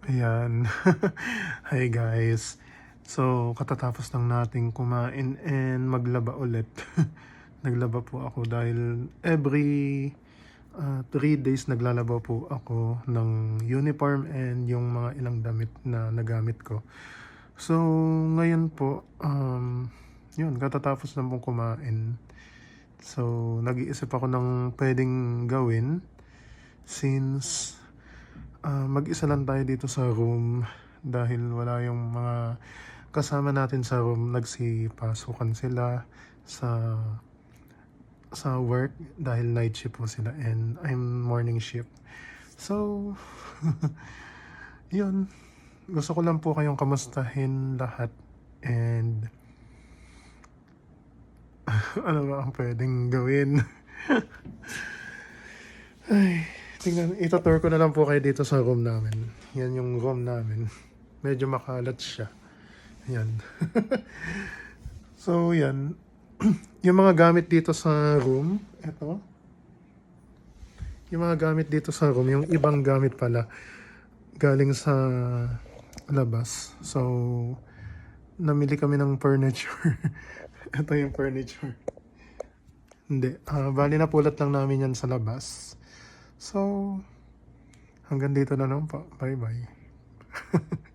Ayan. Hi guys. So, katatapos lang nating kumain and maglaba ulit. Naglaba po ako dahil every 3 days naglalaba po ako ng uniform and yung mga ilang damit na nagamit ko. So, ngayon po, yun, katatapos lang pong kumain. So, nag-iisip ako ng pwedeng gawin since mag-isa lang tayo dito sa room dahil wala yung mga kasama natin sa room. Nagsipasukan sila sa work dahil night shift po sila and I'm morning shift. So, yun. Gusto ko lang po kayong kamustahin lahat and ano ba ang pwedeng gawin? Ay, tingnan, itutour ko na lang po kayo dito sa room namin. Yan yung room namin. Medyo makalat siya. Yan. So, yan. Yung mga gamit dito sa room, eto. Yung mga gamit dito sa room, yung ibang gamit pala, galing sa labas. So, namili kami ng furniture. Ito yung furniture. Hindi. Bali na pulot lang namin yan sa labas. So, hanggang dito na lang po. Bye-bye.